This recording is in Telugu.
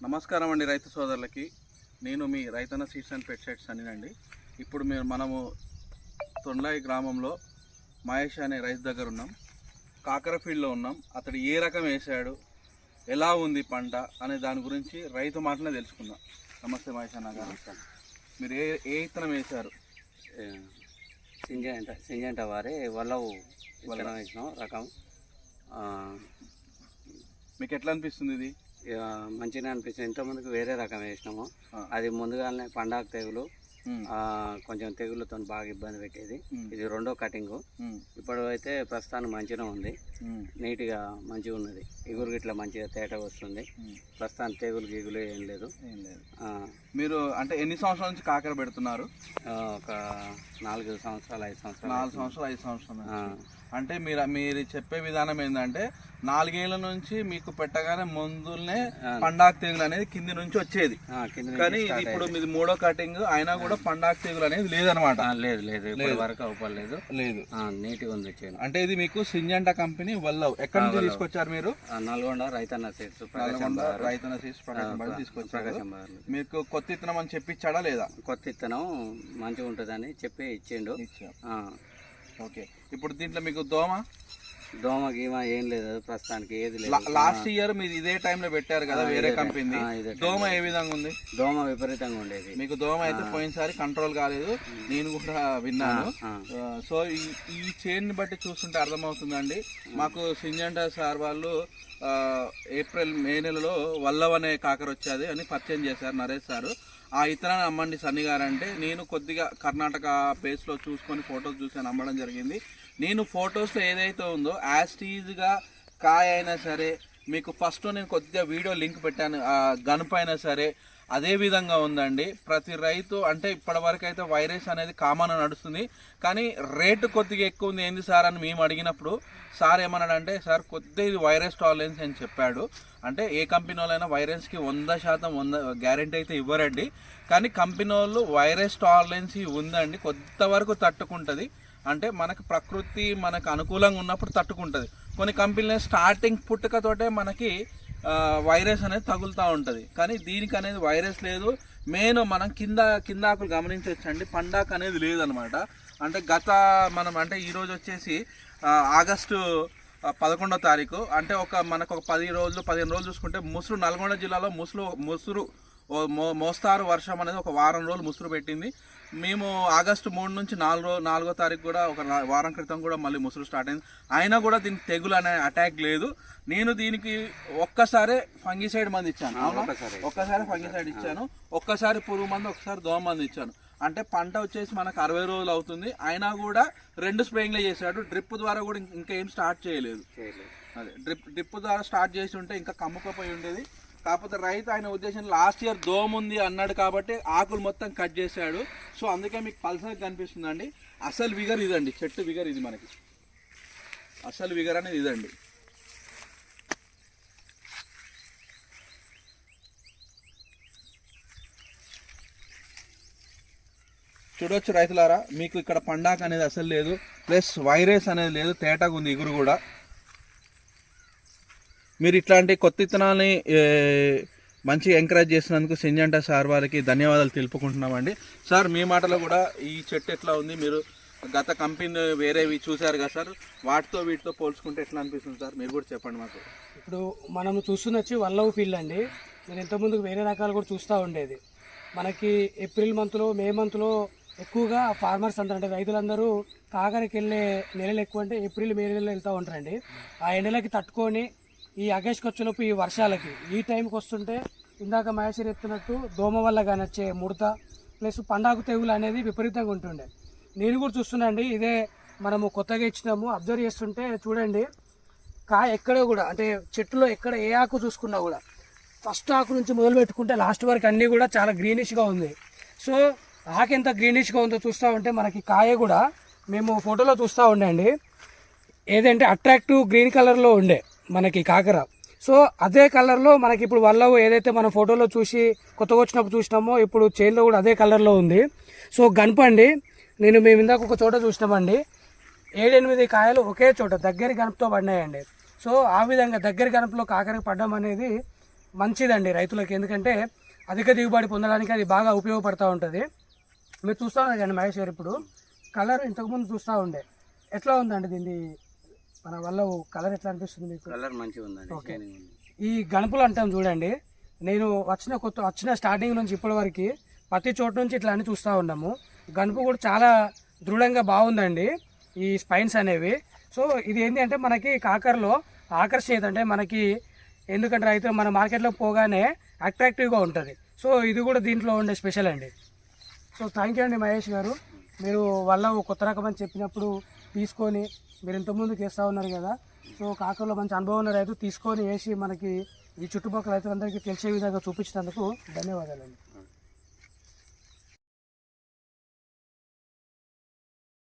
నమస్కారం అండి రైతు సోదరులకి. నేను మీ రైతన్న సీడ్స్ అండ్ పెస్టిసైడ్స్ అనినండి. ఇప్పుడు మనము తొండ్లాయి గ్రామంలో మహేష్ అనే రైతు దగ్గర ఉన్నాం. కాకర ఫీల్డ్లో ఉన్నాం. అతడు ఏ రకం వేసాడు, ఎలా ఉంది పంట అనే దాని గురించి రైతు మాటనే తెలుసుకుందాం. నమస్తే మహేష్ అన్న గారు. మీరు ఏ ఇత్తనం వేశారు? సింజంట వారి వల్లవు వేసినాం రకం. మీకు ఎట్లా అనిపిస్తుంది ఇది? మంచిగా అనిపిస్తుంది. ఇంతకుముందుకు వేరే రకం వేసినాము. అది ముందుగానే పండాకు తెగులు, కొంచెం తెగులతో బాగా ఇబ్బంది పెట్టేది. ఇది రెండో కటింగ్. ఇప్పుడు అయితే ప్రస్తుతానికి మంచిగా ఉంది, నీట్గా మంచిగా ఉన్నది. ఇగురు గిట్లా మంచిగా తేట వస్తుంది. ప్రస్తుతానికి తెగులు గిగులు ఏం లేదు. మీరు అంటే ఎన్ని సంవత్సరాల నుంచి కాకర పెడుతున్నారు? ఒక 4 సంవత్సరాలు 5 సంవత్సరాలు. 4 సంవత్సరాలు 5 సంవత్సరాలు. అంటే మీరు చెప్పే విధానం ఏంటంటే 4 ఏళ్ళ నుంచి మీకు పెట్టగానే ముందునే పండాకు తెగులు అనేది కింది నుంచి వచ్చేది, కానీ ఇప్పుడు మీది 3వ కటింగ్ అయినా కూడా పండాకు తెగులు అనేది లేదనమాట. లేదు వరకు అవ్వలేదు. నీట్గా ఉంది. అంటే ఇది మీకు సింజంట కంపెనీ వల్లవ్. ఎక్కడి నుంచి తీసుకొచ్చారు మీరు? నల్గొండ రైతన్న సీడ్స్ తీసుకొచ్చారు. మీకు కొత్త ఇత్తనం అని చెప్పించాడా లేదా? కొత్త ఇత్తనం మంచిగా ఉంటుందని చెప్పి ఇచ్చిండు. ఓకే. ఇప్పుడు దీంట్లో మీకు దోమ గీమ ఏం లేదు ప్రస్తుతానికి, ఏది లేదు. లాస్ట్ ఇయర్ మీరు ఇదే టైంలో పెట్టారు కదా వేరే కంపెనీ. దోమ ఏ విధంగా ఉంది? దోమ విపరీతంగా ఉండేది. మీకు దోమ అయితే పోయినసారి కంట్రోల్ కాలేదు, నేను కూడా విన్నాను. సో ఈ చైన్ బట్టి చూస్తుంటే అర్థమవుతుందండి. మాకు సింజంట సార్ వాళ్ళు మే నెలలో వల్లవ్ అనే కాకర వచ్చేది అని పరిచయం చేశారు నరేష్ సారు. ఆ ఇత్తనాన్ని అమ్మండి సన్ని గారు అంటే, నేను కొద్దిగా కర్ణాటక బేస్లో చూసుకొని ఫొటోస్ చూసాను, అమ్మడం జరిగింది. నేను ఫొటోస్లో ఏదైతే ఉందో యాస్టీజ్గా కాయ అయినా సరే, మీకు ఫస్ట్ నేను కొద్దిగా వీడియో లింక్ పెట్టాను, గనుపు అయినా సరే అదే విధంగా ఉందండి. ప్రతి రైతు అంటే ఇప్పటివరకు అయితే వైరస్ అనేది కామన్ నడుస్తుంది, కానీ రేటు కొద్దిగా ఎక్కువ ఉంది ఏంది సార్ అని మేము అడిగినప్పుడు సార్ ఏమన్నాడంటే, సార్ కొద్దిగా ఇది వైరస్ టాలరెన్స్ అని చెప్పాడు. అంటే ఏ కంపెనీ వాళ్ళైనా వైరస్కి 100% గ్యారెంటీ అయితే ఇవ్వరండి, కానీ కంపెనీ వాళ్ళు వైరస్ టాలరెన్స్ ఉందండి, కొంతవరకు తట్టుకుంటుంది. అంటే మనకు ప్రకృతి మనకు అనుకూలంగా ఉన్నప్పుడు తట్టుకుంటుంది. కొన్ని కంపెనీలు స్టార్టింగ్ పుట్టుకతోటే మనకి వైరస్ అనేది తగులుతూ ఉంటుంది, కానీ దీనికి అనేది వైరస్ లేదు. మెయిన్ మనం కింద ఆకులు గమనించవచ్చండి, పండాకు అనేది లేదనమాట. అంటే మనం అంటే ఈరోజు వచ్చేసి ఆగస్టు 11వ తారీఖు. అంటే మనకు ఒక 15 రోజులు చూసుకుంటే ముసురు, నల్గొండ జిల్లాలో ముసురు మోస్తారు వర్షం అనేది ఒక వారం రోజులు ముసురు పెట్టింది. మేము ఆగస్టు 3 నుంచి 4వ తారీఖు కూడా ఒక వారం క్రితం కూడా మళ్ళీ ముసురు స్టార్ట్ అయింది. అయినా కూడా దీనికి తెగులు అనే అటాక్ లేదు. నేను దీనికి ఒక్కసారి ఫంగిసైడ్ మంది ఇచ్చాను, ఒక్కసారి ఫంగిసైడ్ ఇచ్చాను, ఒక్కసారి పురుగు మంది, ఒకసారి దోమ మంది ఇచ్చాను. అంటే పంట వచ్చేసి మనకు 60 రోజులు అవుతుంది, అయినా కూడా 2 స్ప్రేయింగ్లే చేశాడు. డ్రిప్ ద్వారా కూడా ఇంకా ఏం స్టార్ట్ చేయలేదు. అదే డ్రిప్ ద్వారా స్టార్ట్ చేసి ఉంటే ఇంకా కమ్ముకపోయి ఉండేది. కాకపోతే రైతు ఆయన ఉద్దేశం లాస్ట్ ఇయర్ దోమ ఉంది అన్నాడు కాబట్టి ఆకులు మొత్తం కట్ చేశాడు. సో అందుకే మీకు పల్సర్ కనిపిస్తుందండి. అసలు విగర్ ఇదండి, చెట్టు విగర్ ఇది. మనకి అసలు విగర్ అనేది ఇదండి. చూడొచ్చు రైతులారా, మీకు ఇక్కడ పండాక అనేది అసలు లేదు, ప్లస్ వైరస్ అనేది లేదు, తేటగా ఉంది ఇగురు కూడా. మీరు ఇట్లాంటి కొత్త ఇత్తనాలని మంచిగా ఎంకరేజ్ చేసినందుకు సింజంట సార్ వారికి ధన్యవాదాలు తెలుపుకుంటున్నామండి. సార్ మీ మాటలో కూడా ఈ చెట్టు ఎట్లా ఉంది? మీరు గత కంపెనీ వేరేవి చూశారు కదా సార్, వీటితో పోల్చుకుంటే ఎట్లా అనిపిస్తుంది సార్? మీరు కూడా చెప్పండి మాకు. ఇప్పుడు మనం చూస్తున్న వచ్చి వల్లవ్ ఫీల్డ్ అండి. నేను ఇంతకుముందుకు వేరే రకాలు కూడా చూస్తూ ఉండేది. మనకి ఏప్రిల్ మంత్లో, మే మంత్లో ఎక్కువగా ఫార్మర్స్ అందరూ అంటే రైతులందరూ కాకరకి వెళ్ళే నెలలు ఎక్కువ అంటే ఏప్రిల్, మే నెలలో వెళ్తూ ఉంటారండి. ఆ ఎండలకి తట్టుకొని ఈ ఆగస్టుకి వచ్చేలోపు ఈ వర్షాలకి ఈ టైంకి వస్తుంటే ఇందాక మహేశ్వరి చెప్తున్నట్టు దోమ వల్ల కానీ వచ్చే ముడత ప్లస్ పండాకు తెగులు అనేది విపరీతంగా ఉంటుండే. నేను కూడా చూస్తున్నా అండి, ఇదే మనము కొత్తగా ఇచ్చినాము. అబ్జర్వ్ చేస్తుంటే చూడండి, కాయ ఎక్కడో కూడా అంటే చెట్టులో ఎక్కడ ఏ ఆకు చూసుకున్నా కూడా ఫస్ట్ ఆకు నుంచి మొదలు పెట్టుకుంటే లాస్ట్ వరకు అన్నీ కూడా చాలా గ్రీనిష్గా ఉంది. సో ఆకు ఎంత గ్రీనిష్గా ఉందో చూస్తూ ఉంటే మనకి కాయ కూడా మేము ఫోటోలో చూస్తూ ఉండే అండి, ఏదంటే అట్రాక్టివ్ గ్రీన్ కలర్లో ఉండే మనకి కాకర. సో అదే కలర్లో మనకి ఇప్పుడు వల్లవ్ ఏదైతే మనం ఫోటోలో చూసి కొత్తగా వచ్చినప్పుడు చూసినామో ఇప్పుడు చేనులో కూడా అదే కలర్లో ఉంది. సో గనపండి, మేము ఇందాక ఒక చోట చూసినామండి, 7-8 కాయలు ఒకే చోట దగ్గర గనుపుతో పడినాయండి. సో ఆ విధంగా దగ్గర గనుపులో కాకరకి పడడం అనేది మంచిదండి రైతులకి, ఎందుకంటే అధిక దిగుబడి పొందడానికి అది బాగా ఉపయోగపడుతూ ఉంటుంది. మీరు చూస్తూ ఉన్నారు కానీ మహేష్ గారు ఇప్పుడు కలర్ ఇంతకుముందు చూస్తూ ఉండే, ఎట్లా ఉందండి దీన్ని మన వల్ల కలర్ ఎట్లా అనిపిస్తుంది మీకు? కలర్ మంచిగా ఉందండి. ఓకే. షైనింగ్ ఉంది. ఈ గణపులు అంటాం చూడండి, నేను వచ్చిన స్టార్టింగ్ నుంచి ఇప్పటి వరకు ప్రతి చోటు నుంచి ఇట్లా అని చూస్తూ ఉన్నాము. గణపు కూడా చాలా దృఢంగా బాగుందండి ఈ స్పైన్స్ అనేవి. సో ఇది ఏంటి అంటే మనకి కాకరలో ఆకర్షణీయత, అంటే మనకి ఎందుకంటే రైతులు మన మార్కెట్లో పోగానే అట్రాక్టివ్గా ఉంటుంది. సో ఇది కూడా దీంట్లో ఉండే స్పెషల్ అండి. సో థ్యాంక్ యూ అండి మహేష్ గారు, మీరు వల్ల కొత్త రకం అని చెప్పినప్పుడు తీసుకొని మీరు ఇంతకుముందుకు వేస్తూ ఉన్నారు కదా. సో కాకరలో మంచి అనుభవం ఉన్న రైతు తీసుకొని వేసి మనకి ఈ చుట్టుపక్కల రైతులందరికీ తెలిసే విధంగా చూపించినందుకు ధన్యవాదాలండి.